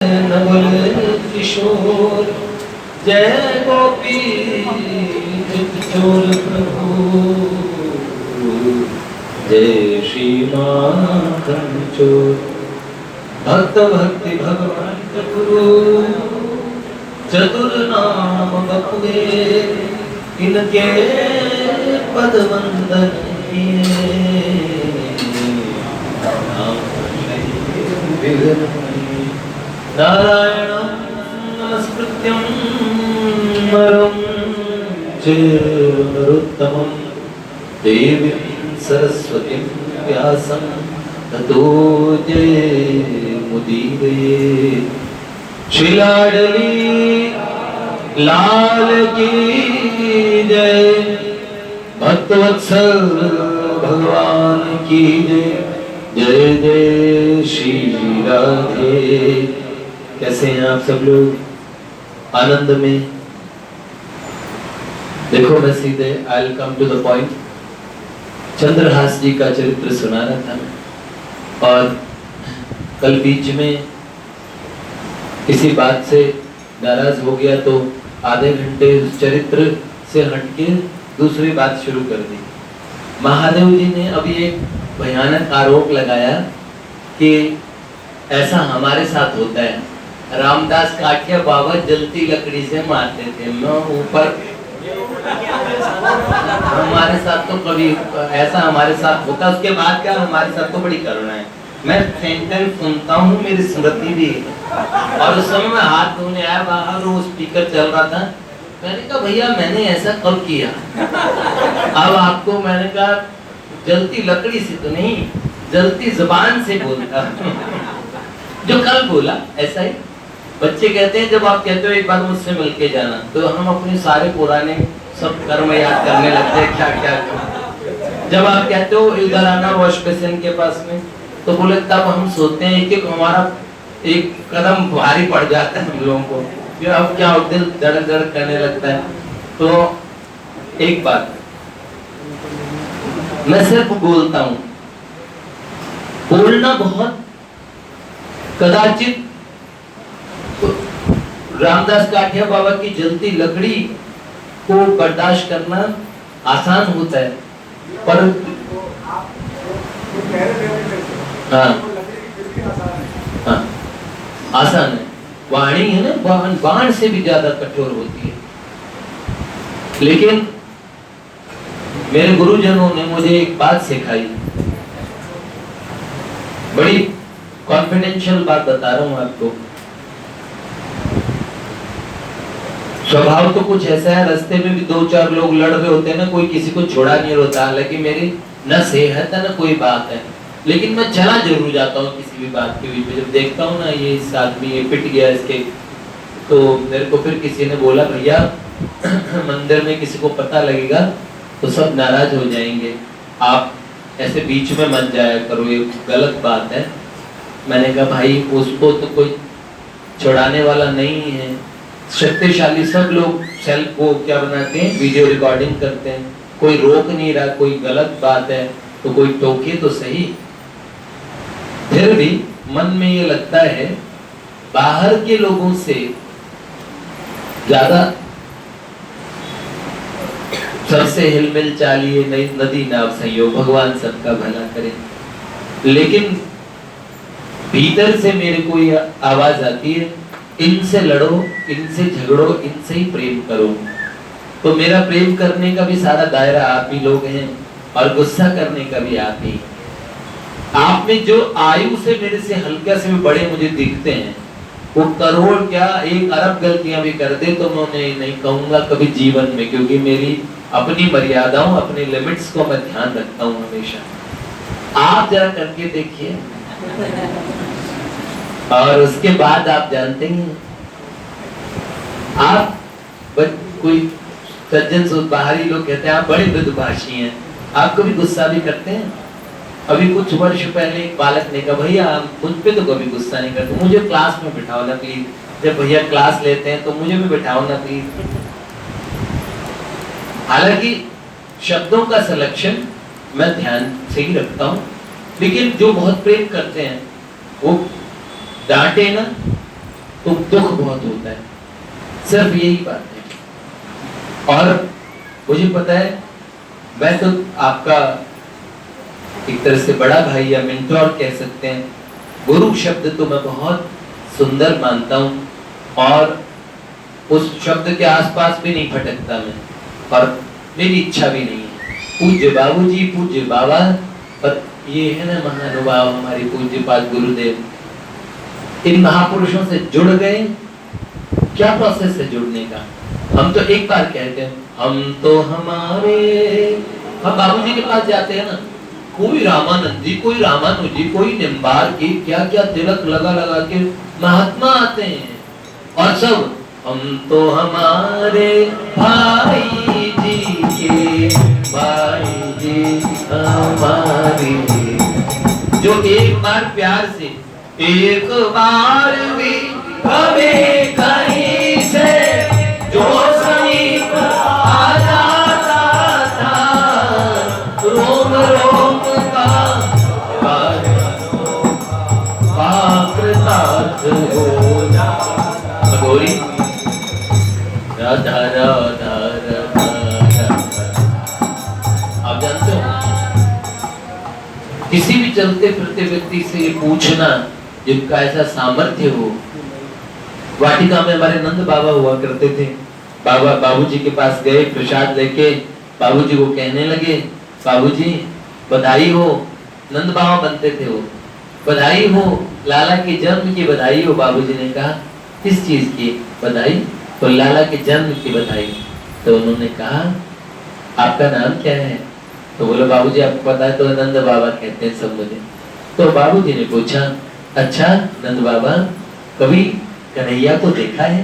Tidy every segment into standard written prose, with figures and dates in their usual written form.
नवल किशोर जय गोपी चोर प्रभु जय श्री माखन चोर भक्त भक्ति भगवान गुरु चतुर नाम बपुए इनके पद वंदन नारायणं नमस्कृत्यं नरं चैव नरोत्तमं देवीं सरस्वतीं व्यासं ततो जयमुदीरये। श्री लाडली लाल की जय, भक्तवत्सल भगवान की जय। जय जय श्री राधे। कैसे हैं आप सब लोग? आनंद में? देखो मैं सीधे I will come to the point. Chandrahas ji का चरित्र सुना रहा था और कल बीच में किसी बात से नाराज हो गया तो आधे घंटे उस चरित्र से हटके दूसरी बात शुरू कर दी। महादेव जी ने अभी एक भयानक आरोप लगाया कि ऐसा हमारे साथ होता है। रामदास काठिया बाबा जलती लकड़ी से मारते थे। मैं ऊपर हमारे साथ तो कभी ऐसा हमारे साथ होता, उसके बाद क्या हमारे साथ तो बड़ी करुणा है। मैं सेंटेंस सुनता हूँ, मेरी स्मृति भी है। और उस समय मैं हाथ धोने आया बाहर, वो स्पीकर चल रहा था। मैंने कहा भैया मैंने ऐसा कब किया? अब आपको मैंने कहा जलती लकड़ी से तो नहीं, जलती जुबान से बोलता जो कल बोला ऐसा ही। बच्चे कहते हैं जब आप कहते हो एक बार मुझसे मिलके जाना, तो हम अपने सारे पुराने सब कर्म याद करने लगते हैं क्या क्या। जब आप कहते हो इधर आना वॉश बेसिन के पास में, तो बोले तब हम सोचते हैं कि हमारा एक कदम भारी पड़ जाता है हम लोगों को। अब क्या दिल धड़क धड़क करने लगता है। तो एक बात मैं सिर्फ बोलता हूँ, बोलना बहुत कदाचित। रामदास काठिया बाबा की जलती लकड़ी को बर्दाश्त करना आसान होता है, पर हाँ हाँ आसान है। वाणी है ना, बाण से भी ज्यादा कठोर होती है। लेकिन मेरे गुरुजनों ने मुझे एक बात सिखाई, बड़ी कॉन्फिडेंशियल बात बता रहा हूं आपको। स्वभाव तो कुछ ऐसा है, रास्ते में भी दो चार लोग लड़ रहे होते हैं ना, कोई किसी को छोड़ा नहीं होता। हालांकि मेरी न सेहत है न कोई बात है, लेकिन मैं चला जरूर जाता हूँ किसी भी बात के बीच में। जब देखता हूँ ना ये इस आदमी ये पिट गया इसके, तो मेरे को फिर किसी ने बोला भैया मंदिर में किसी को पता लगेगा तो सब नाराज हो जाएंगे, आप ऐसे बीच में मत जाया करो, ये गलत बात है। मैंने कहा भाई उसको तो कोई छुड़ाने वाला नहीं है। शक्तिशाली सब लोग सेल को क्या बनाते हैं, वीडियो रिकॉर्डिंग करते हैं। कोई रोक नहीं रहा, कोई गलत बात है तो कोई टोके तो सही। फिर भी मन में ये लगता है बाहर के लोगों से ज्यादा सबसे हिलमिल चालिए नदी नाव संयोग, भगवान सबका भला करे। लेकिन भीतर से मेरे को ये आवाज आती है, इनसे लड़ो, इनसे झगड़ो, इनसे ही प्रेम करो। तो मेरा प्रेम करने का भी सारा दायरा आप ही लोग हैं और गुस्सा करने का भी आप ही। आप में जो आयु से मेरे से हल्का से भी बड़े मुझे दिखते हैं, वो करोड़ क्या 1 अरब गलतियां भी कर दे तो मैं उन्हें नहीं कहूंगा कभी जीवन में, क्योंकि मेरी अपनी मर्यादाओं अपनी लिमिट्स को मैं ध्यान रखता हूँ हमेशा। आप जरा करके देखिए और उसके बाद आप जानते हैं। आप कोई सज्जन बाहरी लोग कहते हैं आप बड़े मृदुभाषी हैं, आप कभी गुस्सा भी करते हैं? अभी कुछ वर्ष पहले एक बालक ने कहा भैया मुझ पे तो कभी गुस्सा नहीं करते, मुझे क्लास में बिठाओ ना प्लीज। जब भैया क्लास लेते हैं तो मुझे भी बिठाओ ना प्लीज। हालांकि शब्दों का सिलेक्शन मैं ध्यान से ही रखता हूँ, लेकिन जो बहुत प्रेम करते हैं वो डांटे ना तो दुख बहुत होता है, सिर्फ यही बात है। और मुझे पता है, मैं तो आपका एक तरह से बड़ा भाई या मेंटोर कह सकते हैं। गुरु शब्द तो मैं बहुत सुंदर मानता हूँ और उस शब्द के आसपास भी नहीं भटकता मैं, और मेरी इच्छा भी नहीं है। पूज्य बाबूजी, पूज्य बाबा, और ये है ना महानुभाव हमारे पूज्य पाद गुरुदेव, इन महापुरुषों से जुड़ गए। क्या प्रोसेस है जुड़ने का? हम तो एक बार कहते हैं हम तो हमारे, हम बाबूजी के पास जाते हैं ना, कोई रामानंद जी, कोई रामानुज जी, कोई निम्बार की क्या क्या तिलक लगा लगा के महात्मा आते हैं, और सब हम तो हमारे भाई जी के, भाई जी हमारे, जो एक बार प्यार से, एक बार भी हमें कहीं से जो समीप आ जाता था, रोम रोम का पाकृतार्थ हो जाता। गौरी राधा राधा राधा, आप जानते हो किसी भी चलते फिरते व्यक्ति से ये पूछना जिनका ऐसा सामर्थ्य हो। वाटिका में हमारे नंद बाबा हुआ करते थे, बाबा बाबूजी के पास गए, प्रसाद लेके बाबूजी को कहने लगे, बाबूजी बधाई हो। नंद बाबा बनते थे वो, बधाई हो, लाला के जन्म की बधाई हो। बाबूजी ने कहा किस चीज की बधाई? तो लाला के जन्म की बधाई। तो उन्होंने कहा आपका नाम क्या है? तो बोले बाबूजी आपको पता है? तो नंद बाबा कहते हैं सब मुझे। तो बाबूजी ने पूछा अच्छा नंद बाबा कभी कन्हैया को देखा है,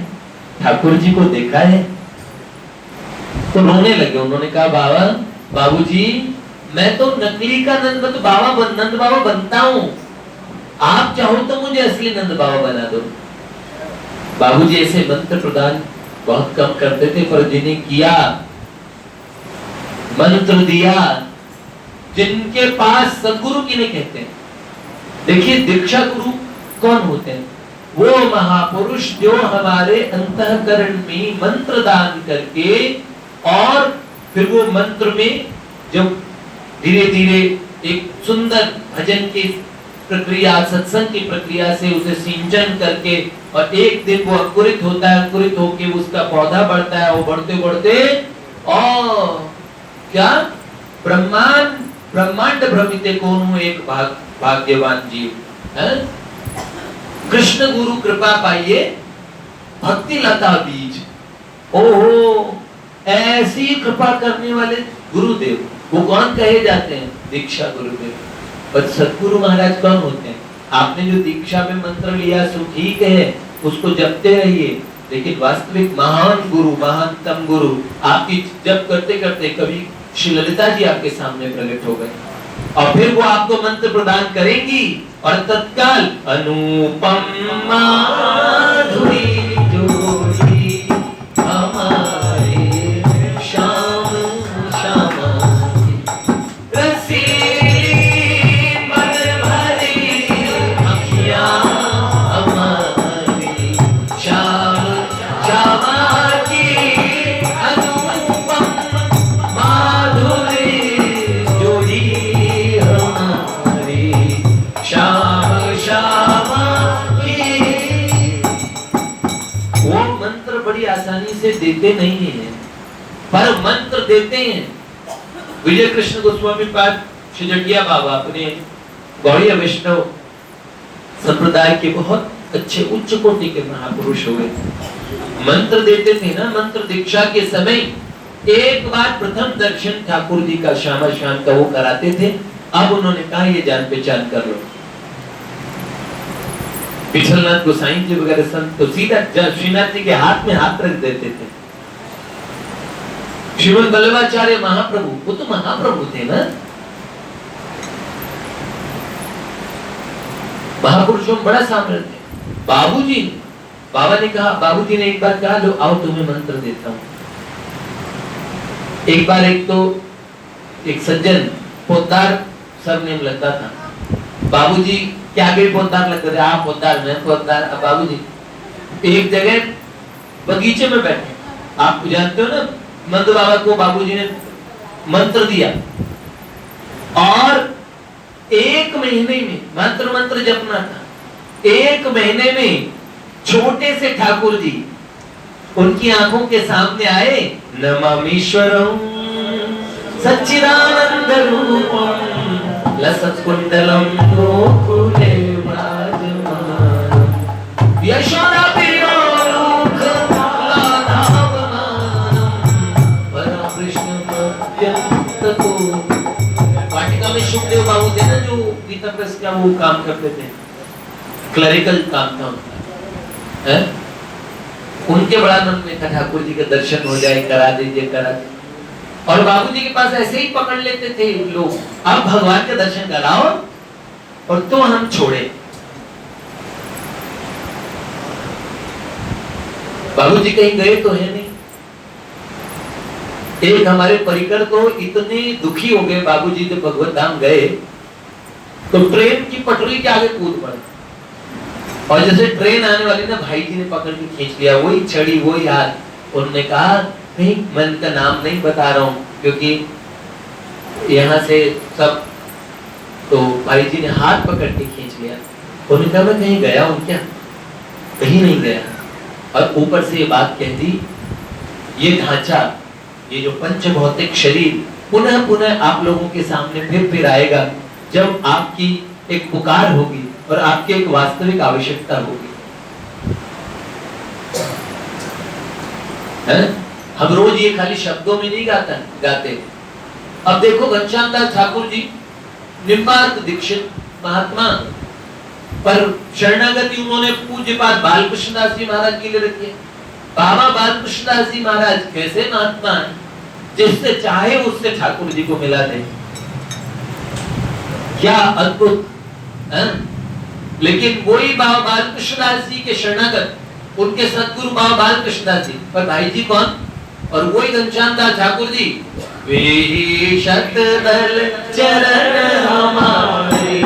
ठाकुर जी को देखा है? तो रोने लगे। उन्होंने कहा बाबा, बाबूजी मैं तो नकली का नंद बाबा बनता हूँ, आप चाहो तो मुझे असली नंद बाबा बना दो। बाबूजी ऐसे मंत्र प्रदान बहुत कम करते थे, पर जिन्हें किया, मंत्र दिया, जिनके पास सदगुरु किन्हें कहते हैं? देखिए दीक्षा गुरु कौन होते हैं? वो महापुरुष जो हमारे अंतःकरण में मंत्र दान करके, और फिर वो मंत्र में जब धीरे धीरे एक सुंदर भजन की प्रक्रिया, सत्संग की प्रक्रिया से उसे सिंचन करके, और एक दिन वो अंकुरित होता है, अंकुरित होके उसका पौधा बढ़ता है, वो बढ़ते बढ़ते और क्या ब्रह्मांड भ्रमिते कौन एक भाग्यवान जीव है। कृष्ण गुरु कृपा पाइए भक्ति लता बीज। ओहो, ऐसी कृपा करने वाले गुरुदेव, वो कौन कहे जाते हैं? दीक्षा गुरुदेव। पर सतगुरु महाराज कौन होते हैं? आपने जो दीक्षा में मंत्र लिया सो ठीक है, उसको जपते रहिए, लेकिन वास्तविक महान गुरु, महानतम गुरु आपकी जप करते करते कभी श्री ललिता जी आपके सामने प्रकट हो गए, और फिर वो आपको मंत्र प्रदान करेंगी, और तत्काल अनुपम माधुरी जोड़ी हमारे श्याम श्यामा रसीली मन भरी अखियां हमारी श्याम श्यामा की अनुपम माधुरी जोड़ी हमारी श्याम श्यामा की। वो मंत्र बड़ी आसानी से देते नहीं है, पर मंत्र देते हैं। विजय कृष्ण गोस्वामी पाद श्री जटिया बाबा अपने गौड़ीय वैष्णव संप्रदाय के बहुत अच्छे उच्च कोटि के महापुरुष हुए। मंत्र देते थे ना, मंत्र दीक्षा के समय एक बार प्रथम दर्शन ठाकुर जी का श्यामा श्याम का वो कराते थे। अब उन्होंने कहा ये जान पहचान कर लो। विठलनाथ गोसाई जी वगैरह संत तो सीधा श्रीनाथ जी के हाथ में हाथ रख देते थे। श्रीमद वल्लभाचार्य महाप्रभु, वो तो महाप्रभु थे ना, महापुरुषों में बड़ा सामर्थ्य। बाबूजी, बाबा ने कहा, बाबूजी ने एक बार कहा लो आओ तुम्हें मंत्र देता हूं। एक बार एक सज्जन पोद्दार सरनेम लगता था, बाबूजी के आगे पोद्दार लगते थे, आप पोद्दार मैं पोद्दार। अब बाबूजी एक जगह बगीचे में बैठे, आप जानते हो ना, नंद बाबा को बाबूजी ने मंत्र दिया और 1 महीने में मंत्र जपना था। 1 महीने में छोटे से ठाकुर जी उनकी आंखों के सामने आए। नमामीश्वरम सच्चिदानंद रूपम लसत्कुंडलम गोकुले विराजमानम यशोदा प्रियो लोक लाधावमानम परमकृष्ण मध्यंतको। वाटिका में शुकदेव बाबू थे ना, जो गीता प्रेस का वो काम करते थे, क्लरिकल काम था उनका, है? उनके बड़ा मन में था ठाकुर जी के दर्शन हो जाए, करा दीजिए करा दीजिए। और बाबूजी के पास ऐसे ही पकड़ लेते थे लोग, अब भगवान के दर्शन कराओ और तो हम छोड़े। बाबूजी कहीं गए तो है नहीं। एक हमारे परिकर तो इतने दुखी हो गए, बाबूजी जब भगवत धाम गए तो ट्रेन की पटरी के आगे कूद पड़े, और जैसे ट्रेन आने वाली ना, भाई जी ने पकड़ के खींच लिया, वही छड़ी वही हाथ। उन्होंने कहा नहीं, मैं इनका नाम नहीं बता रहा हूं क्योंकि यहाँ से सब, तो भाई जी ने हाथ पकड़ के खींच लिया। उन्होंने कहा मैं कहीं गया हूं क्या? कहीं नहीं गया। और ऊपर से ये बात कह दी, ये ढांचा, ये जो पंच भौतिक शरीर पुनः पुनः आप लोगों के सामने फिर आएगा जब आपकी एक पुकार होगी और आपकी एक वास्तविक आवश्यकता होगी, है? हम रोज ये खाली शब्दों में नहीं गाते। अब देखो घनश्याम दास ठाकुर जी निम्बार्क दीक्षित महात्मा, पर शरणागति उन्होंने पूज्यपाद बालकृष्ण दास जी महाराज के लिए रखी है। बाबा बालकृष्ण दास जी महाराज कैसे महात्मा है, जिससे चाहे उससे ठाकुर जी को मिला दे, क्या अद्भुत है? लेकिन वही बाबा बालकृष्ण दास जी के शरणागत, उनके सदगुरु बाबा बालकृष्ण दास जी, पर भाई जी कौन? और वही घनश्याम दास ठाकुर जी, वे शतदल चरण हमारे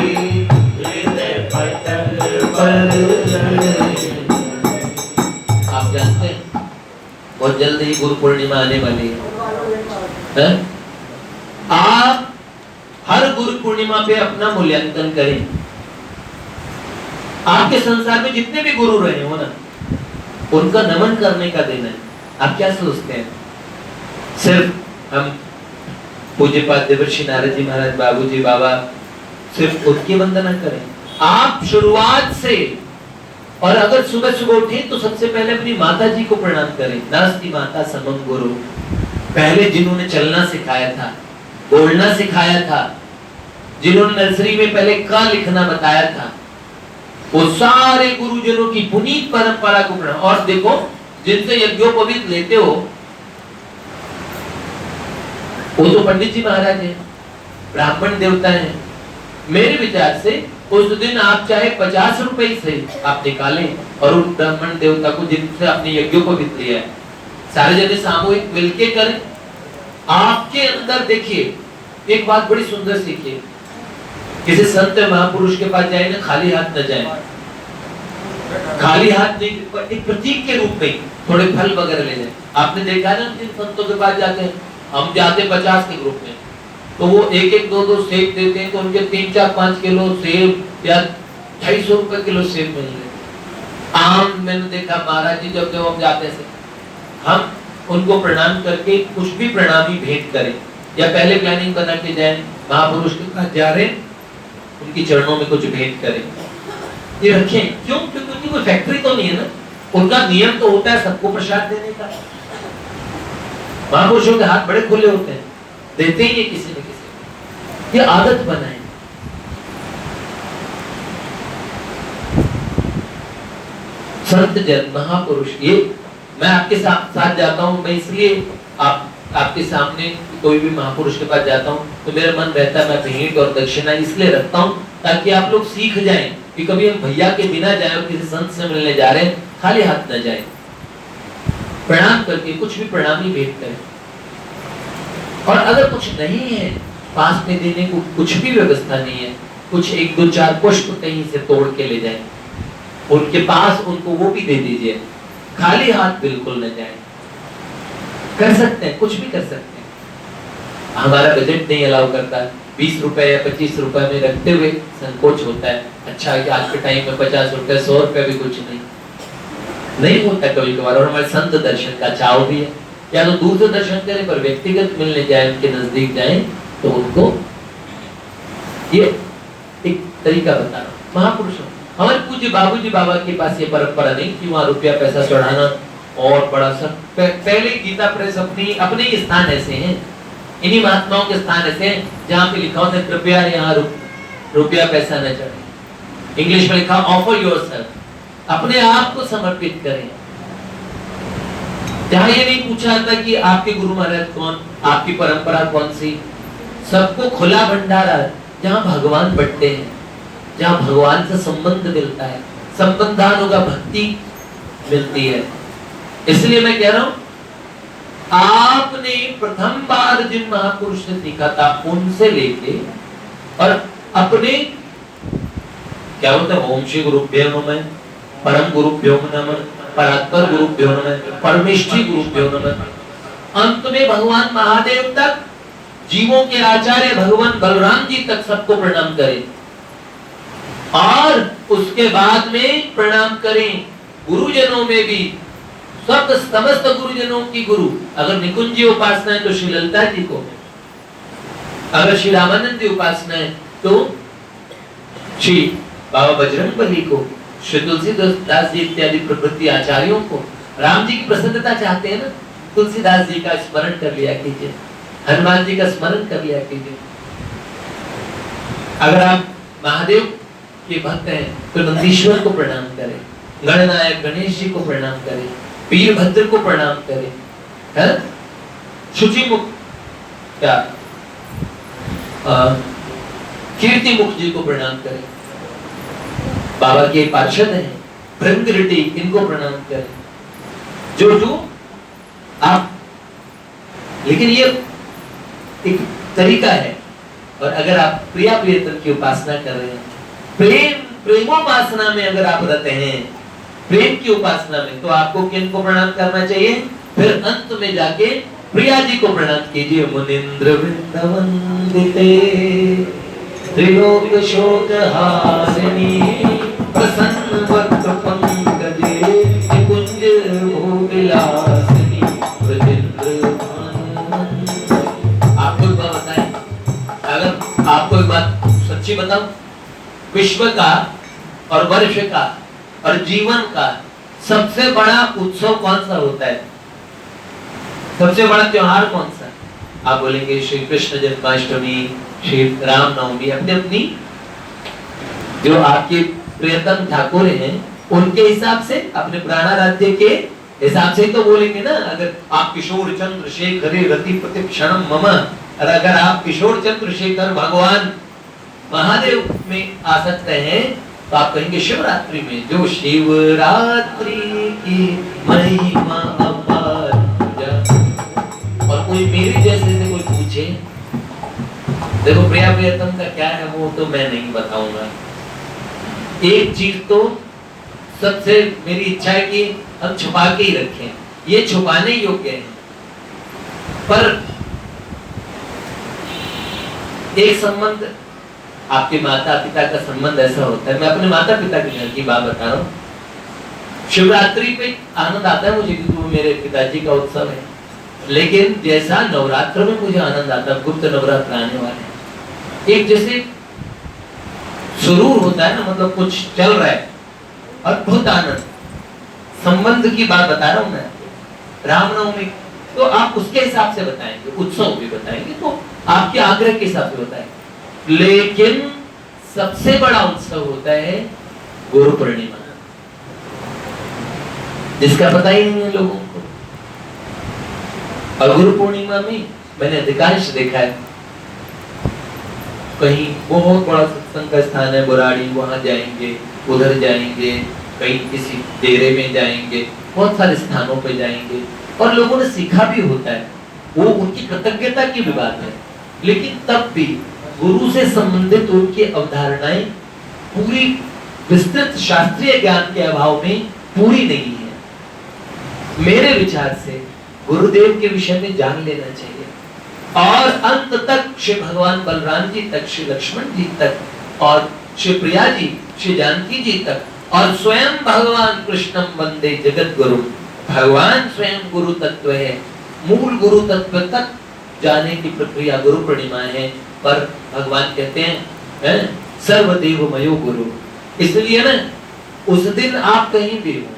हृदय पटल पर। आप जानते हैं बहुत जल्द ही गुरु पूर्णिमा आने वाली है? आप हर गुरु पूर्णिमा पे अपना मूल्यांकन करें। आपके संसार में जितने भी गुरु रहे हो ना, उनका नमन करने का दिन है। आप क्या सोचते हैं सिर्फ हम पूज्यपाद देवर्षि नारद जी महाराज, बाबूजी बाबा, सिर्फ उनकी वंदना करें? आप शुरुआत से, और अगर सुबह सुबह उठे तो सबसे पहले अपनी माता जी को प्रणाम करें। नास्ति माता समम गुरु, पहले जिन्होंने चलना सिखाया था, बोलना सिखाया था, जिन्होंने नर्सरी में पहले क लिखना बताया था, वो सारे गुरुजनों की पुनीत परंपरा को प्रणाम। और देखो, जिनसे यज्ञोपवीत लेते हो वो तो पंडित जी महाराज हैं, ब्राह्मण देवता हैं। मेरे विचार से उस दिन आप चाहे 50 रुपए से आप निकालें और उन ब्राह्मण देवता को, जिनसे आपने यज्ञोपवीत लिया है, सारे जने सामूहिक मिलके करें। आपके अंदर देखिए एक बात बड़ी सुंदर सीखिए, किसी संत महापुरुष के पास जाए ना, खाली हाथ न जाए। खाली हाथ नहीं, एक प्रतीक के रूप में थोड़े फल वगैरह ले जाए। आपने देखा ना, जिन संतों के पास जाते हैं, हम जाते 50 के ग्रुप में, तो वो एक एक दो दो सेब देते हैं, तो उनके 3, 4, 5 किलो सेब या 250 रुपए किलो सेब मिल रहे। आम मैंने देखा महाराज जी जब हम जाते थे, हम उनको प्रणाम करके कुछ भी प्रणामी भेंट करें, या पहले प्लानिंग बना के जाए, महापुरुष के पास जा रहे, उनकी चरणों में कुछ भेंट करें, ये रखें। क्यों? क्योंकि कोई फैक्ट्री तो नहीं है ना, उनका नियम तो होता है सबको प्रसाद देने का। महापुरुषों के हाथ बड़े खुले होते हैं, देते ही है किसी न किसी। ये आदत बनाए। संत जन महापुरुष, ये मैं आपके साथ जाता हूँ, मैं इसलिए आपके सामने कोई भी महापुरुष के पास जाता हूँ तो मेरा मन रहता है, मैं भेंट और दक्षिणा इसलिए रखता हूँ ताकि आप लोग सीख जाएं कि कभी हम भैया के बिना जाए और किसी संत से मिलने जा रहे हैं, खाली हाथ न जाए, प्रणाम करके कुछ भी प्रणामी भेंट करें। और अगर कुछ नहीं है पास में देने को, कुछ भी व्यवस्था नहीं है, कुछ 1, 2, 4 पुष्प कहीं से तोड़ के ले जाए। उनके पास उनको वो भी दे दीजिए, खाली हाथ बिल्कुल न जाए। कर सकते हैं, कुछ भी कर सकते हैं। हमारा बजट नहीं अलाउ करता, 20 रुपए या 25 रुपए में रखते हुए संकोच होता है। अच्छा है कि आज के टाइम में 50 रुपए 100 रुपए भी कुछ नहीं होता कभी कभार। और हमारे संत दर्शन का चाव भी है, या तो दूर से दर्शन करें पर व्यक्तिगत मिलने जाए, उनके नजदीक जाए तो उनको ये एक तरीका बता रहा हूँ। महापुरुषों, हमारे पूज्य बाबूजी बाबा के पास ये परंपरा नहीं कि वहाँ रुपया पैसा चढ़ाना और बड़ा सब। पहले गीता प्रेस अपने ही स्थान ऐसे हैं, इन्हीं महात्माओं के स्थान ऐसे हैं जहाँ पे लिखा होता है कृपया यहाँ रुपया पैसा न चढ़े। इंग्लिश में लिखा ऑफर योरसेल्फ, अपने आप को समर्पित करें। जहाँ ये नहीं पूछा जाता कि आपके गुरु महाराज कौन, आपकी परंपरा कौन सी। सबको खुला भंडारा, जहाँ भगवान बंटते हैं, जहाँ भगवान से संबंध मिलता है, संबंधानुगा भक्ति मिलती है। इसलिए मैं कह रहा हूं, आपने प्रथम बार जिन महापुरुष से सीखा था उनसे लेके और अपने क्या बोलते हैं, ओम श्री गुरुभ्यो नमः, परम गुरुभ्यो नमः, परात्पर गुरुभ्यो नमः, परमेष्ठी गुरुभ्यो नमः, अंत में भगवान महादेव तक, जीवों के आचार्य भगवान बलराम जी तक सबको प्रणाम करें। और उसके बाद में प्रणाम करें गुरुजनों में भी, सब समस्त गुरुजनों की गुरु। अगर निकुंजी उपासना है तो श्री ललिता जी को, अगर श्री रामानंद उपासना है तो श्री बाबा बजरंगबली को, श्री तुलसीदास जी इत्यादि प्रभृति आचार्यों को। राम जी की प्रसन्नता चाहते हैं ना, तुलसीदास जी का स्मरण कर लिया कीजिए, हनुमान जी का स्मरण कर लिया कीजिए। अगर आप महादेव के भक्त हैं तो नंदीश्वर को प्रणाम करें, गणनायक गणेश जी को प्रणाम करें, वीरभद्र को प्रणाम करें, है शुचि मुख क्या कीर्ति मुख जी को प्रणाम करें, बाबा के पार्षद हैं भृंगरिटी, इनको प्रणाम करें। जो आप, लेकिन ये एक तरीका है। और अगर आप प्रिया प्रियतम की उपासना कर रहे हैं, प्रेमोपासना में अगर आप रहते हैं, प्रेम की उपासना में, तो आपको किनको प्रणाम करना चाहिए? फिर अंत में जाके प्रिया जी को प्रणाम कीजिए। मुनिंद्र वृंदवंदिते त्रिलोक शोक हारिणी प्रसन्न वक्त्र पंकजे निकुंज भोगलासिनी ब्रजेंद्र भानुमंद। आपको एक बात बताएं, अगर आपको एक बात सच्ची बताऊं, विश्व का और वर्ष का और जीवन का सबसे बड़ा उत्सव कौन सा होता है? सबसे बड़ा त्योहार कौन सा है? आप बोलेंगे श्री कृष्ण जन्माष्टमी, श्री राम नवमी। अपनी अपनी जो आपके प्रियतम ठाकुर हैं उनके हिसाब से, अपने प्राणाराध्य के हिसाब से तो बोलेंगे ना। अगर आप किशोर चंद्रशेखर रतिपति क्षणम मम, और अगर आप किशोर चंद्रशेखर भगवान महादेव में आ सकते हैं तो आप कहेंगे शिवरात्रि में, जो शिवरात्रि की महिमा अपार। और कोई मेरे जैसे से कोई पूछे, देखो प्रिया प्रियतम का क्या है वो तो मैं नहीं बताऊंगा। एक चीज तो सबसे मेरी इच्छा है कि हम छुपा के ही रखें, ये छुपाने योग्य है। पर एक संबंध, आपके माता पिता का संबंध ऐसा होता है। मैं अपने माता पिता के घर की बात बता रहा हूँ। शिवरात्रि पे आनंद आता है मुझे क्योंकि वो मेरे पिताजी का उत्सव है, लेकिन जैसा नवरात्र में मुझे आनंद आता है, गुप्त नवरात्र आने वाले हैं, एक जैसे सुरूर होता है ना, मतलब कुछ चल रहा है, अद्भुत आनंद। संबंध की बात बता रहा हूँ मैं। रामनवमी तो आप उसके हिसाब से बताएंगे, उत्सव भी बताएंगे तो आपके आग्रह के हिसाब से बताएंगे। लेकिन सबसे बड़ा उत्सव होता है गुरु पूर्णिमा, जिसका पता ही नहीं है लोगों को। और गुरु पूर्णिमा में मैंने अधिकांश देखा है, कहीं बहुत बड़ा सत्संग का स्थान है बुराड़ी, वहां जाएंगे, उधर जाएंगे, कहीं किसी डेरे में जाएंगे, बहुत सारे स्थानों पे जाएंगे, और लोगों ने सीखा भी होता है, वो उनकी कृतज्ञता की भी बात है। लेकिन तब भी गुरु से संबंधित उनकी अवधारणाएं पूरी विस्तृत शास्त्रीय ज्ञान के अभाव में पूरी नहीं है। मेरे विचार से गुरुदेव के विषय में जान लेना चाहिए और अंत तक श्री भगवान बलराम जी तक, श्री लक्ष्मण जी तक और श्री प्रिया जी, श्री जानकी जी तक और स्वयं भगवान कृष्णम वंदे जगत गुरु, भगवान स्वयं गुरु तत्व है, मूल गुरु तत्व तक जाने की प्रक्रिया गुरु पूर्णिमा है। पर भगवान कहते हैं सर्वदेव मयो गुरु, इसलिए ना उस दिन आप कहीं भी हो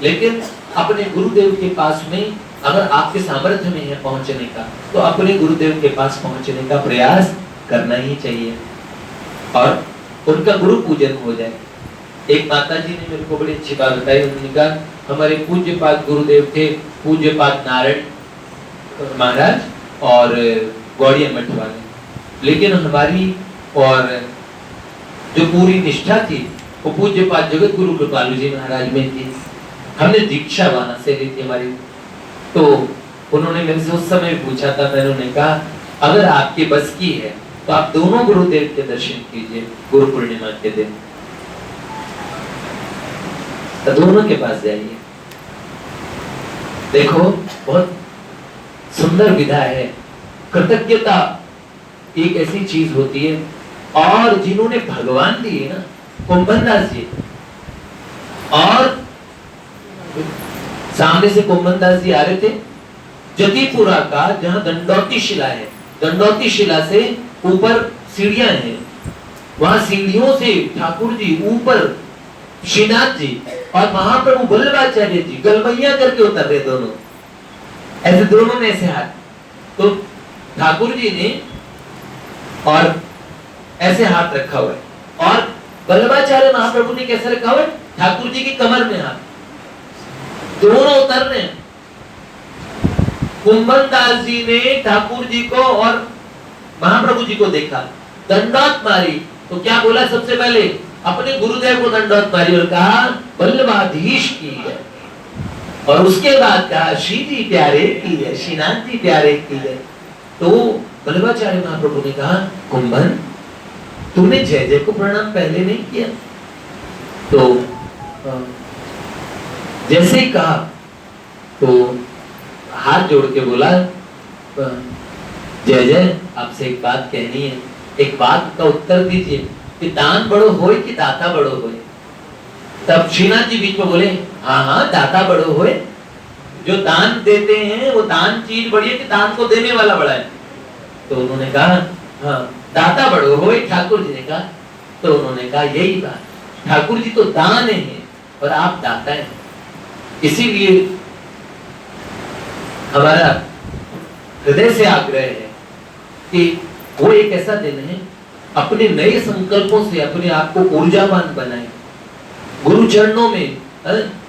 लेकिन अपने गुरुदेव के पास में अगर आपके सामर्थ्य में है पहुंचने का तो अपने गुरुदेव के पास पहुंचने का प्रयास करना ही चाहिए और उनका गुरु पूजन हो जाए। एक माता जी ने मेरे को बड़ी अच्छी बात बताई, उन्होंने कहा हमारे पूज्य पाद गुरुदेव थे पूज्य पाद नारायण महाराज और गौड़िया मठ वाले, लेकिन हमारी और जो पूरी निष्ठा थी वो पूज्य पाद जगत गुरु कृपालु जी महाराज में थी। हमने दीक्षा वहां से ली थी हमारी, तो उन्होंने मेरे से उस समय पूछा था, मैंने उन्हें कहा अगर आपके बस की है तो आप दोनों गुरुदेव के दर्शन कीजिए गुरु पूर्णिमा के दिन, तो दोनों के पास जाइए। देखो बहुत सुंदर विधा है। कृतज्ञता एक ऐसी चीज होती है और जिन्होंने भगवान दिए ना, कुंभनदास जी और सामने से कुंभनदास जी आ रहे थे जतिपुरा का, जहां दंडौती शिला है, दंडौती शिला से ऊपर सीढ़ियां हैं, वहां सीढ़ियों से ठाकुर जी ऊपर श्रीनाथ जी और महाप्रभु वल्लभाचार्य जी गलमैया करके उतर रहे दोनों, ऐसे दोनों ने ऐसे हाथ, तो ठाकुर जी ने और ऐसे हाथ रखा हुआ है और वल्लभाचार्य महाप्रभु ने कैसे रखा हुआ है, ठाकुर जी की कमर में हाथ, दोनों उतर रहे हैं। कुंभनदास जी ने ठाकुर जी को और महाप्रभु जी को देखा, दंडौत मारी, तो क्या बोला सबसे पहले अपने गुरुदेव को दंडौत मारी और कहा वल्लभाधीश की है, और उसके बाद कहा श्री जी प्यारे की है, श्रीनाथ जी प्यारे की है। तो वल्लभाचार्य महाप्रभु ने कहा कुंभन तूने जय जय को प्रणाम पहले नहीं किया, तो जैसे ही कहा तो हाथ जोड़ के बोला जय जय आपसे एक बात कहनी है, एक बात का उत्तर दीजिए कि दान बड़ो होए कि दाता बड़ो होए। तब श्रीनाथ जी बीच में बोले हाँ हाँ दाता बड़ो होए, जो दान देते हैं वो दान चीज बड़ी है कि दान को देने वाला बड़ा है। तो उन्होंने कहा हाँ दाता बड़ो होए, ठाकुर जी ने कहा, तो उन्होंने कहा यही बात, ठाकुर जी तो दान है और आप दाता हैं। इसीलिए हमारा हृदय से आग्रह है कि वो एक ऐसा दिन है अपने नए संकल्पों से अपने आप को ऊर्जावान बनाए, गुरु चरणों में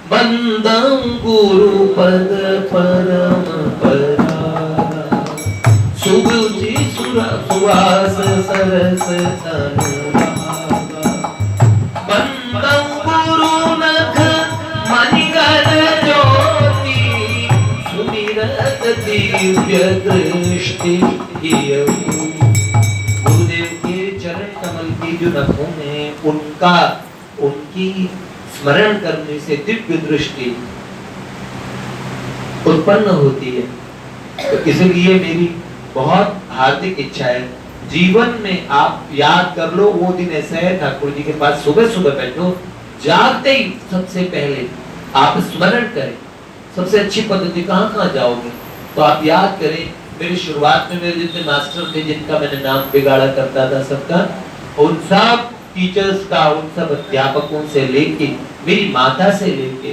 बंदं गुरु पद परम परागा सुबुचि सुवास सरस अनुरागा बंदं गुरु नख मणिगण ज्योति सुमिरत दिव्य दृष्टि गुरुदेव के चरण कमल की जो नखों में उनकी स्मरण करने से दिव्य दृष्टि उत्पन्न होती है। तो इसलिए मेरी बहुत हार्दिक इच्छा है जीवन में आप याद कर लो वो दिन ऐसा है, ठाकुर जी के पास सुबह सुबह बैठो, जागते ही सबसे पहले आप स्मरण करें। सबसे अच्छी पद्धति कहाँ जाओगे तो आप याद करें। मेरी शुरुआत में मेरे जितने मास्टर थे जिनका मैंने नाम बिगाड़ा करता था सबका, उन सब टीचर्स का, उन सब अध्यापकों से लेके मेरी माता से लेके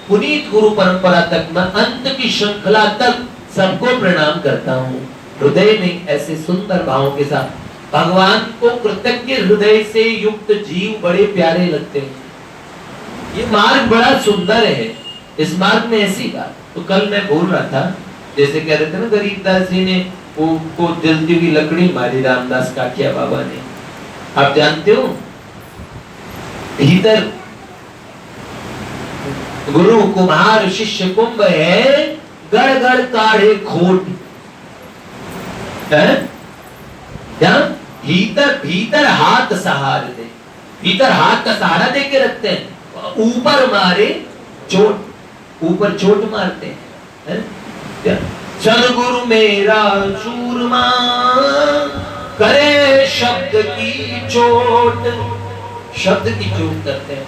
पुनीत गुरु परंपरा तक, मैं अंत की श्रृंखला तक सबको प्रणाम करता हूँ। हृदय में ऐसे सुंदर भावों के साथ भगवान को कृतज्ञ हृदय से युक्त जीव बड़े प्यारे लगते हैं। ये मार्ग बड़ा सुंदर है, इस मार्ग में ऐसी बात। तो कल मैं बोल रहा था, जैसे कह रहे थे ना गरीबदास जी ने वो जलती हुई लकड़ी मारी रामदास काठिया बाबा ने, आप जानते हो भीतर गुरु कुम्हार शिष्य कुंभ है, गड़ गड़ काढ़े खोट है क्या, भीतर भीतर हाथ सहार दे, भीतर हाथ का सहारा दे के रखते हैं, ऊपर मारे चोट, ऊपर चोट मारते हैं, है? सदगुरु मेरा चूरमा करे शब्द की चोट, शब्द की चोट करते हैं।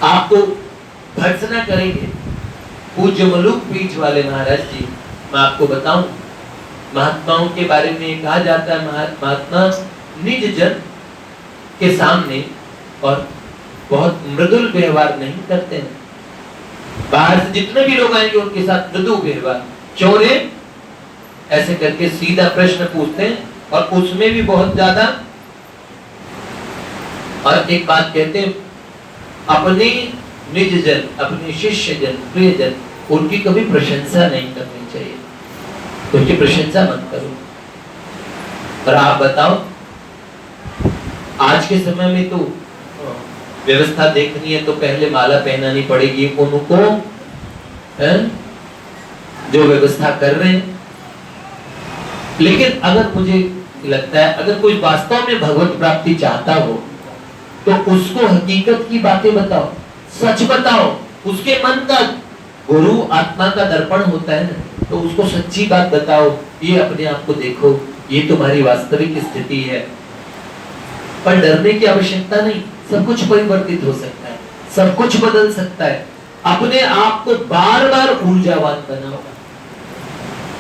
आपको भर्त्सना करेंगे। पूज्य मलुक पीठ वाले महाराज जी, मैं आपको बताऊं, महात्माओं के बारे में कहा जाता है, महात्मा निज जन के सामने और बहुत मृदुल व्यवहार नहीं करते हैं। बाहर से जितने भी लोग आएंगे उनके साथ मृदु व्यवहार, चोरे ऐसे करके सीधा प्रश्न पूछते हैं, और उसमें भी बहुत ज्यादा। और एक बात कहते हैं, अपने निज जन, अपने शिष्य जन, प्रिय जन, उनकी कभी प्रशंसा नहीं करनी चाहिए, उनकी प्रशंसा मत करो। और आप बताओ, आज के समय में तो व्यवस्था देखनी है तो पहले माला पहनानी पड़ेगी उनको, है? जो व्यवस्था कर रहे हैं। लेकिन अगर मुझे लगता है, अगर कोई वास्तव में भगवत प्राप्ति चाहता हो तो उसको हकीकत की बातें बताओ, सच बताओ। उसके मन का, गुरु आत्मा का दर्पण होता है ना, तो उसको सच्ची बात बताओ, ये अपने आप को देखो, ये तुम्हारी वास्तविक स्थिति है। पर डरने की आवश्यकता नहीं, सब कुछ परिवर्तित हो सकता है, सब कुछ बदल सकता है। अपने आप को बार बार ऊर्जावान बनाओ।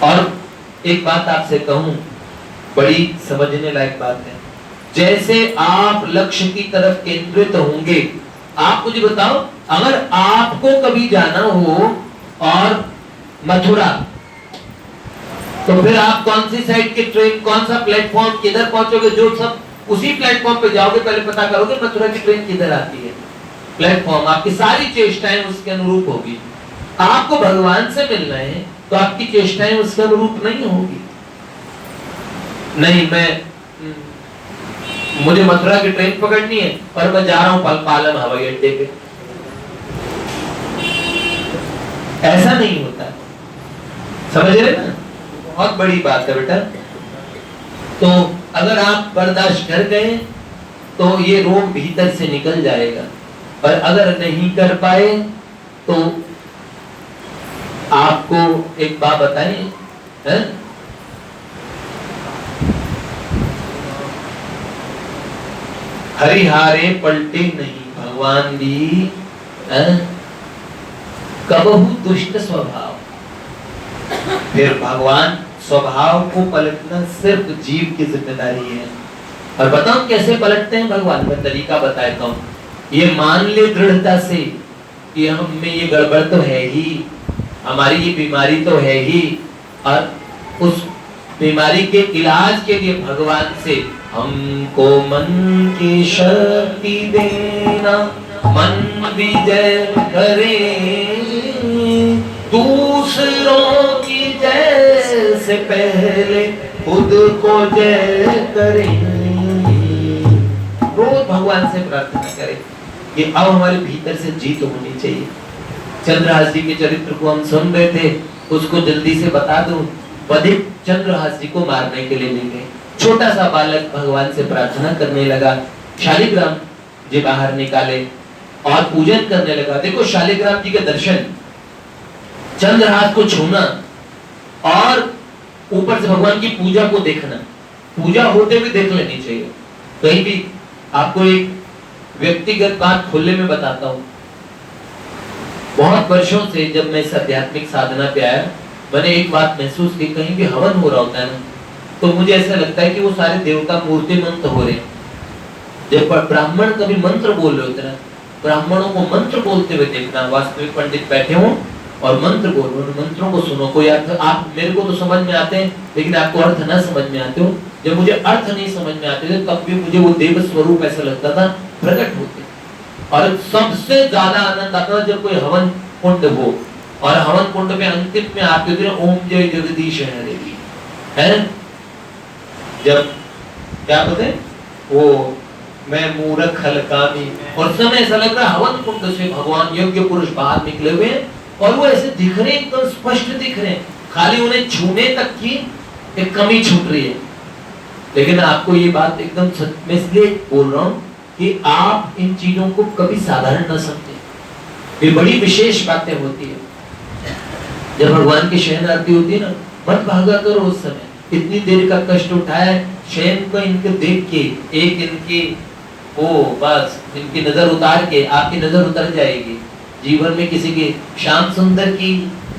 और एक बात आपसे कहूं, बड़ी समझने लायक बात है, जैसे आप लक्ष्य की तरफ केंद्रित होंगे, आप मुझे बताओ, अगर आपको कभी जाना हो और मथुरा, तो फिर आप कौन सी साइड की ट्रेन, कौन सा प्लेटफॉर्म, किधर पहुंचोगे? जो सब उसी प्लेटफॉर्म पे जाओगे, पहले पता करोगे मथुरा की ट्रेन किधर आती है। प्लेटफॉर्म, आपकी सारी चेष्टाएं उसके अनुरूप होगी। आपको भगवान से मिलना है तो आपकी चेष्टाएं उसके अनुरूप नहीं होगी। नहीं, मुझे मथुरा की ट्रेन पकड़नी है और मैं जा रहा हूं पालम हवाई अड्डे पे, ऐसा नहीं होता। समझ रहे ना? बहुत बड़ी बात है बेटा। तो अगर आप बर्दाश्त कर गए तो ये रोग भीतर से निकल जाएगा, और अगर नहीं कर पाए तो आपको एक बात बताएं, है? हरिहारे पलटे नहीं भगवान भी, कबहू दुष्ट स्वभाव। फिर भगवान स्वभाव को पलटना सिर्फ जीव की जिम्मेदारी है। और बताओ कैसे पलटते हैं भगवान? मैं तरीका बताता हूँ। ये मान ले दृढ़ता से कि हम में ये गड़बड़ तो है ही, हमारी ये बीमारी तो है ही, और उस बीमारी के इलाज के लिए भगवान से हमको मन की शक्ति देना, मन विजय करे दूसरों की जय से पहले खुद को जय करें। रोज भगवान से प्रार्थना करें कि अब हमारे भीतर से जीत होनी चाहिए। चंद्रहास जी के चरित्र को हम सुन रहे थे, उसको जल्दी से बता दूं। वधिक चंद्रहास जी को मारने के लिए ले गए। छोटा सा बालक भगवान से प्रार्थना करने लगा, शालिग्राम जी बाहर निकाले और पूजन करने लगा। देखो शालिग्राम जी के दर्शन, चंद्रहास को छूना और ऊपर से भगवान की पूजा को देखना, पूजा होते हुए देख लेनी चाहिए। कहीं भी आपको एक व्यक्तिगत बात खुले में बताता हूँ। बहुत वर्षों से जब मैं इस आध्यात्मिक साधना पे आया, मैंने एक बात महसूस की, कहीं भी हवन हो रहा होता है ना, तो मुझे ऐसा लगता है कि वो सारे देवता मूर्ति मंत्र हो रहे हैं। जब ब्राह्मण कभी मंत्र बोल रहे होते हैं, ब्राह्मणों को मंत्र बोलते हुए देखना, वास्तविक पंडित बैठे हो और मंत्र बोल रहे हो, मंत्रों को सुनो। कोई अर्थ आप, मेरे को तो समझ में आते हैं लेकिन आपको अर्थ ना समझ में आते हो। जब मुझे अर्थ नहीं समझ में आते थे तब भी मुझे वो देव स्वरूप ऐसा लगता था प्रकट होते। और सबसे ज्यादा आनंद आता था जब कोई हवन कुंड हो और हवन कुंड में अंतिम में आते थे ओम जय जगदीश हरे है, जब क्या बोलते वो मैं मूर्ख हलकामी, और समय ऐसा लग रहा हवन कुंड से भगवान योग्य पुरुष बाहर निकले हुए हैं और वो ऐसे दिख रहे हैं, एकदम स्पष्ट दिख रहे हैं, खाली उन्हें छूने तक की एक कमी छूट रही है। लेकिन आपको ये बात एकदम सच में इसलिए बोल रहा हूँ कि आप इन चीजों को कभी साधारण न समझें। ये बड़ी विशेष बातें होती है। जब भगवान की शयन आरती होती है ना, मत भागा करो उस समय, इतनी देर का कष्ट उठाया शयन को इनके देख के, एक इनकी वो बस इनकी नजर उतार के आपकी नजर उतर जाएगी। जीवन में किसी के श्याम सुंदर की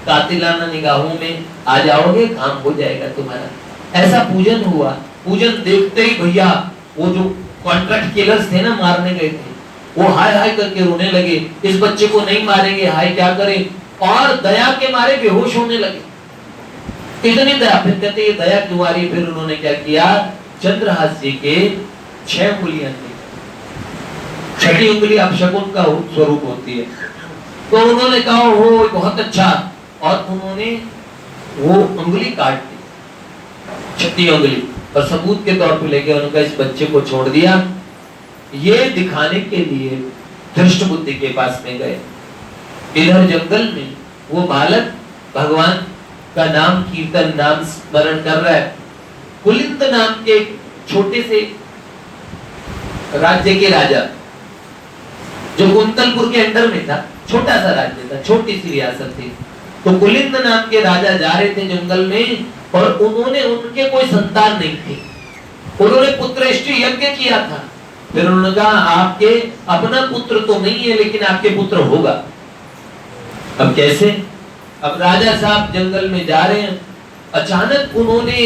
कातिलाना निगाहों में आ जाओगे, काम हो जाएगा तुम्हारा। ऐसा पूजन हुआ। पूजन देखते ही भैया वो जो कॉन्ट्रैक्ट किलर्स थे ना, मारने गए थे, वो हाय हाय करके रोने लगे, इस बच्चे को नहीं मारेंगे, हाय क्या करें, और दया के मारे बेहोश होने लगे। इतनी दया, फिर कहते ये दया क्यों आ रही। फिर उन्होंने क्या किया, चंद्रहास जी के 6 उंगलियां थी, 6ठी उंगली अपशकुन का स्वरूप होती है। तो उन्होंने कहा हो बहुत अच्छा, और उन्होंने वो उंगली काट दी, 6ठी उंगली, और सबूत के तौर पे लेके उन्होंने इस बच्चे को छोड़ दिया। ये दिखाने के लिए धृष्ट बुद्धि के पास में गए। इधर जंगल में वो बालक भगवान का नाम कीर्तन, नाम स्मरण कर रहा है। कुलिंद नाम के छोटे से राज्य के राजा, जो कुंतलपुर के अंडर में था, छोटा सा राज्य था, छोटी सी रियासत थी। तो कुलिंद नाम के राजा जा रहे थे जंगल में, और उन्होंने, उनके कोई संतान नहीं थी, उन्होंने पुत्रेष्टि यज्ञ किया था। फिर उन्होंने कहा आपके अपना पुत्र तो नहीं है, लेकिन आपके पुत्र होगा। अब कैसे? अब राजा साहब जंगल में जा रहे हैं, अचानक उन्होंने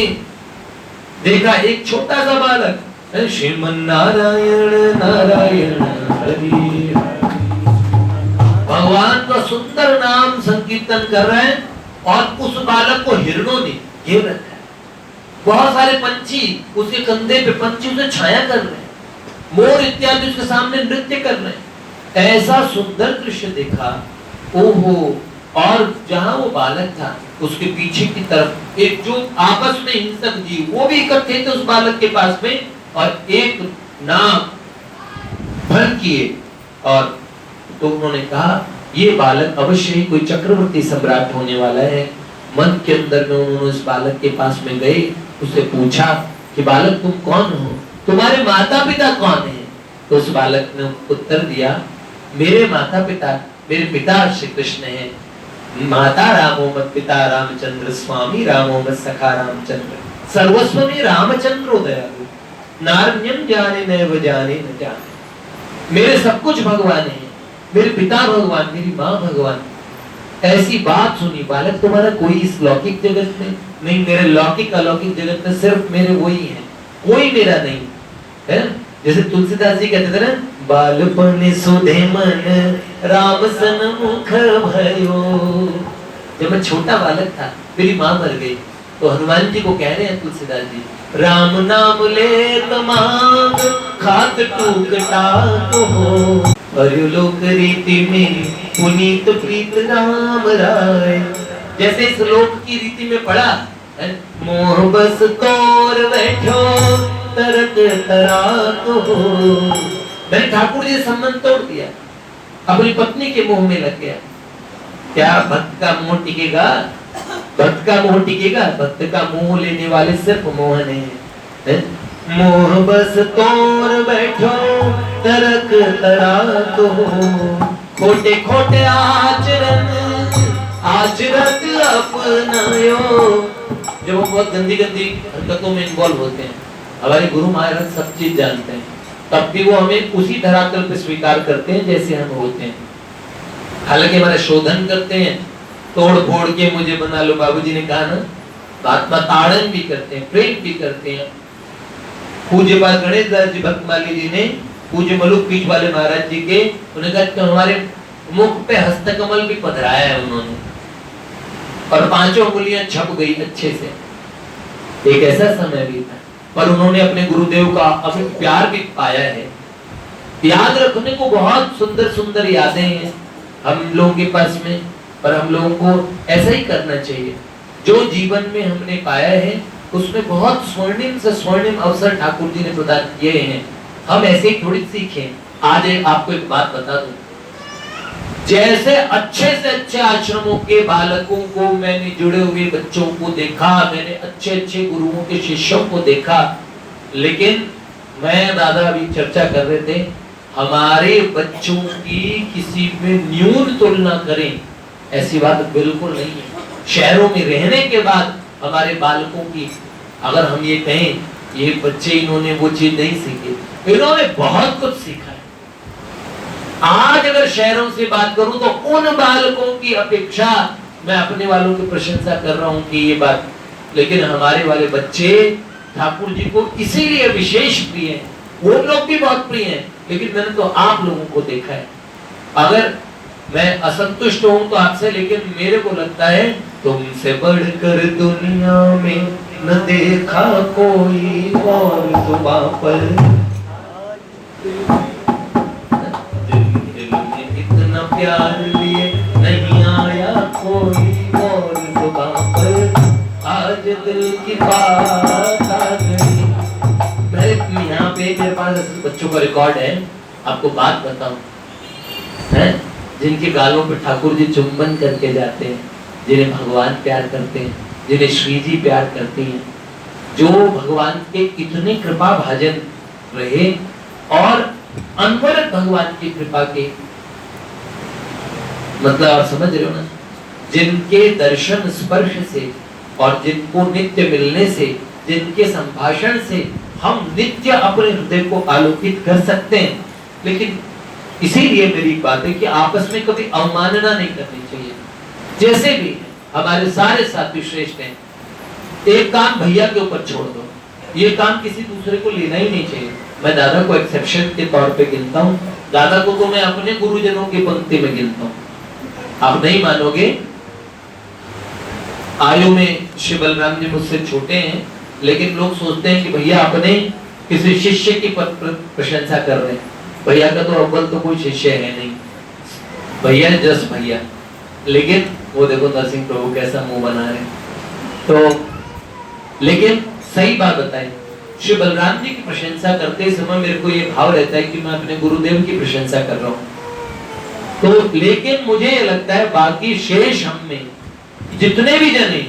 देखा एक छोटा सा बालक, श्रीमन नारायण नारायण हरि, भगवान का सुंदर नाम संकीर्तन कर रहे हैं, और उस बालक को हिरणों ने घेर रखा है। बहुत सारे पंछी उसके कंधे पे, पंछी उसे छाया कर रहे हैं, मोर इत्यादि उसके सामने नृत्य कर रहे हैं। ऐसा सुंदर दृश्य देखा, ओहो। और जहां वो बालक था उसके पीछे की तरफ एक जो आपस में हिंसक जीव, वो भी इकट्ठे थे उस बालक के पास में, और एक नाग भन किए। और तो उन्होंने कहा ये बालक अवश्य ही कोई चक्रवर्ती सम्राट होने वाला है। मन के अंदर में उन्होंने उस बालक के पास में गए, उससे पूछा कि बालक तुम कौन हो, तुम्हारे माता पिता कौन है? तो उस बालक ने उत्तर दिया, मेरे माता पिता, मेरे पिता श्री कृष्ण है, माता रामो मत पिता रामचंद्र, स्वामी रामो मत सखा रामचंद्र, सर्वस्व में रामचंद्रो दयालु, नारण्यम जाने नैव जाने न जाने। मेरे सब कुछ भगवान है, मेरे पिता भगवान, मेरी माँ भगवान। ऐसी बात सुनी। बालक तुम्हारा कोई इस लौकिक जगत में नहीं, मेरे लौकिक अलौकिक जगत में सिर्फ मेरे वही है, कोई मेरा नहीं है। जैसे तुलसीदास जी कहते थे ना, बालपन सुधे मन राम सन मुख भयो। जब मैं छोटा बालक था, मेरी माँ मर गई, तो हनुमान जी को कह रहे हैं तुलसीदास जी, राम नाम ले तमांग खात टूक टाक हो, और लोक रीति में पुनीत प्रीत राम राय। जैसे इस लोक की रीति में पढ़ा, मोह बस तोर बैठो तरक तराक हो। मैंने ठाकुर जी संबंध तोड़ दिया, अपनी पत्नी के मोह में लग गया। क्या भक्त का मोह टिकेगा? भक्त का मोह टिकेगा? भक्त का मोह लेने वाले सिर्फ मोहन है। मोह बस तोर बैठो तरक तराक हो, खोटे खोटे आचरण आचरत अपनायो। जब वो बहुत गंदी गंदी हरकतों में इन्वॉल्व होते हैं, हमारे गुरु महाराज सब चीज जानते हैं, तब भी वो हमें उसी धरातल पे स्वीकार करते हैं जैसे हम होते हैं। हालांकि हमारा शोधन करते हैं, तोड़ फोड़ के मुझे बना लो, बाबूजी ने कहा ना, आत्मा ताड़न भी करते हैं, प्रेम भी करते हैं। पूज्य बात गणेश दास जी भक्तमाली जी ने पूज्य मलुक पीठ वाले महाराज जी के, उन्होंने कहा कि हमारे मुख पे हस्तकमल भी पधराया है उन्होंने, और 5 उंगलियां छप गई अच्छे से। एक ऐसा समय भी था, पर उन्होंने अपने गुरुदेव का अपने प्यार भी पाया है। याद रखने को बहुत सुंदर सुंदर यादें हैं हम लोगों के पास में, पर हम लोगों को ऐसा ही करना चाहिए। जो जीवन में हमने पाया है उसमें बहुत स्वर्णिम से स्वर्णिम अवसर ठाकुर जी ने प्रदान किए हैं, हम ऐसे ही थोड़ी सीखें। आज आपको एक बात बता दूं, जैसे अच्छे से अच्छे आश्रमों के बालकों को मैंने, जुड़े हुए बच्चों को देखा, मैंने अच्छे अच्छे गुरुओं के शिष्यों को देखा, लेकिन मैं दादा अभी चर्चा कर रहे थे हमारे बच्चों की किसी में न्यून तुलना करें, ऐसी बात बिल्कुल नहीं है। शहरों में रहने के बाद हमारे बालकों की अगर हम ये कहें ये बच्चे इन्होंने वो चीज नहीं सीखी, इन्होंने बहुत कुछ सीखा है। आज अगर शहरों से बात करूं तो उन बालकों की अपेक्षा, मैं अपने वालों की प्रशंसा कर रहा हूं कि ये बात, लेकिन हमारे वाले बच्चे ठाकुर जी को इसीलिए विशेष प्रिय हैं। वो लोग भी बहुत प्रिय हैं, लेकिन मैंने तो आप लोगों को देखा है। अगर मैं असंतुष्ट हूं तो आपसे, लेकिन मेरे को लगता है तुमसे बढ़कर दुनिया में न देखा कोई और जुबां पर, दिल में इतना प्यार लिए नहीं आया कोई और जुबां पर, आज दिल की बात आ गई। मैं यहाँ पे मेरे पास बच्चों का रिकॉर्ड है, आपको बात बताऊं, है जिनके गालों पे ठाकुर जी चुंबन करके जाते हैं, जिन्हें भगवान प्यार करते हैं, जिन्हें श्री जी प्यार करती हैं, जो भगवान के इतने कृपा भाजन रहे और अनवरत भगवान की कृपा के, मतलब आप समझ रहे हो ना, जिनके दर्शन स्पर्श से और जिनको नित्य मिलने से, जिनके संभाषण से हम नित्य अपने हृदय को आलोकित कर सकते हैं। लेकिन इसीलिए मेरी बात है कि आपस में कभी अवमानना नहीं करनी चाहिए। जैसे भी हमारे सारे साथी श्रेष्ठ हैं, एक काम भैया के ऊपर छोड़ दो, ये काम किसी दूसरे को लेना ही नहीं चाहिए। मैं दादा को एक्सेप्शन के तौर पे गिनता हूँ, दादा को तो मैं अपने गुरुजनों की पंक्ति में गिनता हूँ। आप नहीं मानोगे, आयु में श्री बलराम जी मुझसे छोटे हैं, लेकिन लोग सोचते हैं कि भैया अपने किसी शिष्य की प्रशंसा कर रहे हैं। भैया का तो अव्वल तो कोई शिष्य है नहीं, भैया जस भैया, लेकिन वो देखो नरसिंह प्रभु कैसा मुंह बना रहे। तो लेकिन सही बात बताएं, श्री बलराम जी की प्रशंसा करते समय मेरे को ये भाव रहता है कि मैं अपने गुरुदेव की प्रशंसा कर रहा हूँ। तो लेकिन मुझे ये लगता है बाकी शेष हम में जितने भी जने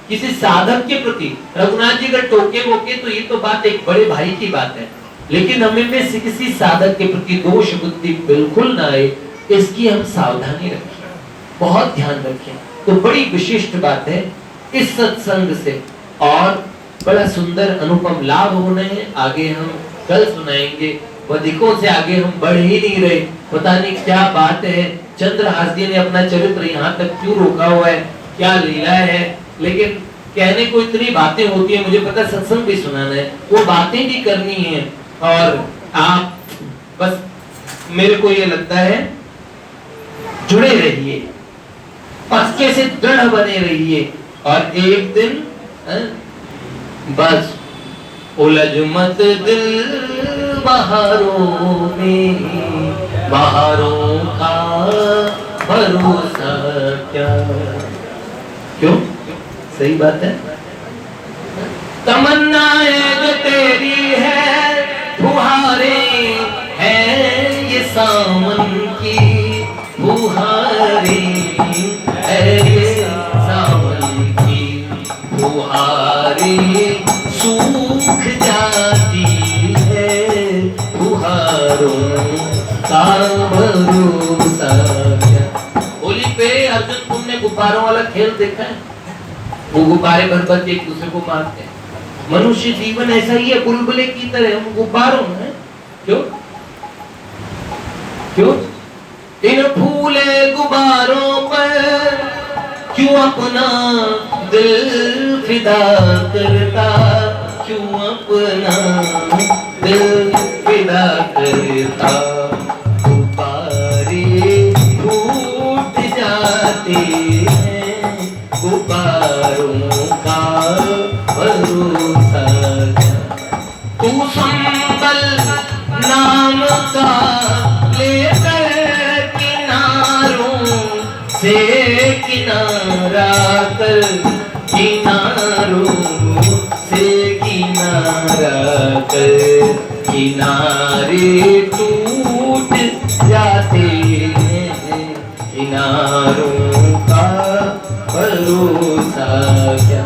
किसी साधक के प्रति, रघुनाथ जी अगर टोके वोके तो ये तो बात एक बड़े भाई की बात है, लेकिन हमें में से किसी साधक के प्रति दोष बुद्धि बिल्कुल ना आए, इसकी हम सावधानी रखें, बहुत ध्यान रखें। तो बड़ी विशिष्ट बात है इस सत्संग से, और बड़ा सुंदर अनुपम लाभ होने हैं। आगे हम कल सुनाएंगे, वधिकों से आगे हम बढ़ ही नहीं रहे, पता नहीं क्या बात है। चंद्रहास जी ने अपना चरित्र यहाँ तक क्यों रोका हुआ है, क्या लीला है, लेकिन कहने को इतनी बातें होती है, मुझे पता सत्संग भी सुनाना है, वो बातें भी करनी है। और आप बस मेरे को ये लगता है जुड़े रहिए, पक्के से दृढ़ बने रहिए, और एक दिन बस उलझ मत दिल बहारों में, बहारों का भरोसा क्या। क्यों? सही बात है। तमन्नाएं जो तेरी है फुहारे हैं ये सावन की, फुहारे है ये सावन की, फुहारे सूख जाती है, फुहारों का भरोसा क्या। होली पे अर्जुन तुमने गुब्बारों वाला खेल देखा है? वो गुब्बारे भर भर के एक दूसरे को मारते हैं। मनुष्य जीवन ऐसा ही है, बुलबुले की तरह हम गुब्बारों में। क्यों क्यों इन फूले गुब्बारों पर क्यों अपना दिल फिदा करता, क्यों अपना दिल फिदा करता। गुब्बारे फूट जाते हैं, गुब्बारों का भरोसा क्या। तू संबल नाम का लेकर किनारों से किनारा कर, किनारों से किनारा कर, किनारे टूट जाते हैं, किनारों का भरोसा क्या।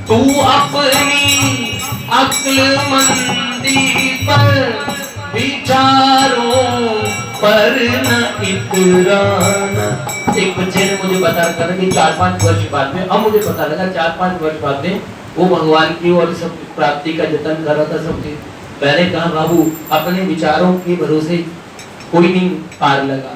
तू अपनी अक्लमंदी पर विचारों न इतराना। एक बच्चे ने मुझे बता रखा था कि 4-5 वर्ष बाद में, अब मुझे पता लगा 4-5 वर्ष बाद में वो भगवान की और सब प्राप्ति का जतन कर रहा था सब चीज। मैंने कहा बाबू अपने विचारों के भरोसे कोई नहीं पार लगा,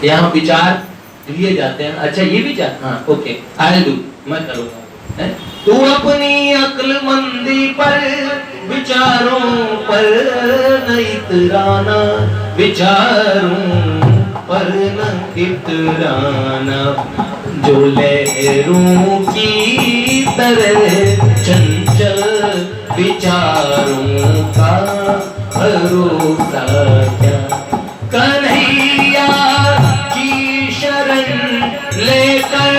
यहाँ विचार लिए जाते हैं। अच्छा ये विचार, हाँ ओके आई डू, मैं करूँगा। तू अपनी अक्लमंदी पर विचारों पर न इतराना, विचारों पर न इतराना। जो लहरों की तरह चंचल विचारों का भरोसा क्या। कन्हैया की शरण लेकर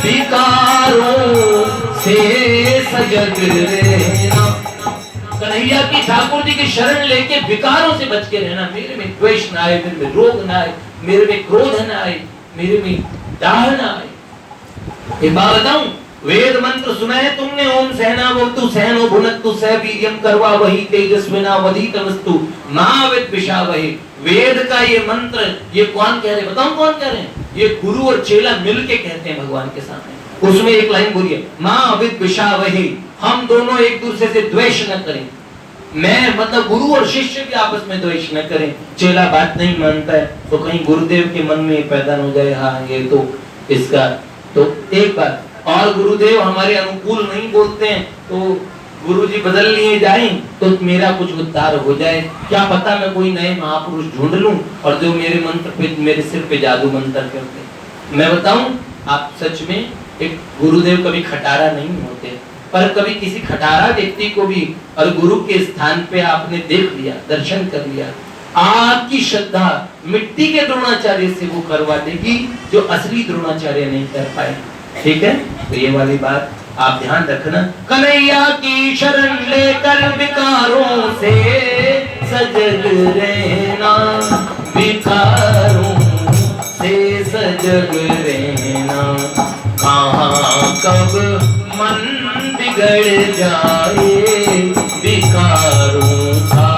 विकारों से सजग रहना। कन्हैया की, ठाकुर जी की शरण लेके विकारों से बच के रहना। मेरे में द्वेष ना आए, मेरे में रोग ना आए, मेरे में क्रोध ना आए, मेरे में दाह ना आए। एक बात बताऊं, वेद मंत्र सुना है तुमने? ओम सहना वतु सहनो भुनक्तु सह वीर्यम करवा वही तेजस्विना वधीतमस्तु मा विद्विषावहे। वेद का ये मंत्र, ये कौन कह रहे हैं? बताऊं कौन कह रहे हैं? ये गुरु और चेला मिलके कहते हैं भगवान के सामने। उसमें एक लाइन बोलिए, मां विद्विषावहे, हम दोनों एक दूसरे से द्वेष न करें। मैं मतलब गुरु और शिष्य भी आपस में द्वेष न करें। चेला बात नहीं मानता है तो कहीं गुरुदेव के मन में पैदा हो जाए, हाँ ये तो इसका तो एक बात। और गुरुदेव हमारे अनुकूल नहीं बोलते हैं तो गुरुजी बदल लिए जाएं तो मेरा कुछ उद्धार हो जाए। क्या पता मैं कोई नए महापुरुष ढूंढ लूं और जो मेरे मंत्र पे, मेरे सिर पे जादू मंत्र करते। मैं बताऊं आप, सच में एक गुरुदेव कभी खटारा नहीं होते, पर कभी किसी खटारा व्यक्ति को भी और गुरु के स्थान पे आपने देख लिया, दर्शन कर लिया, आपकी श्रद्धा मिट्टी के द्रोणाचार्य से वो करवा देगी जो असली द्रोणाचार्य नहीं कर पाए। ठीक है, तो ये वाली बात आप ध्यान रखना। कन्हैया की शरण लेकर विकारों से सजग रहना, विकारों से सजग रहना। कहाँ कब मन बिगड़ जाए, विकारों का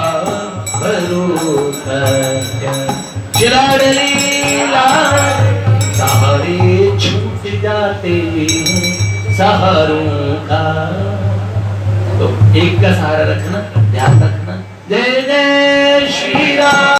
भरोसा क्या। चिराडलीला सहारे छूट जाते हैं सहारों का। तो एक का सहारा रखना, ध्यान रखना। जय जय श्री राम।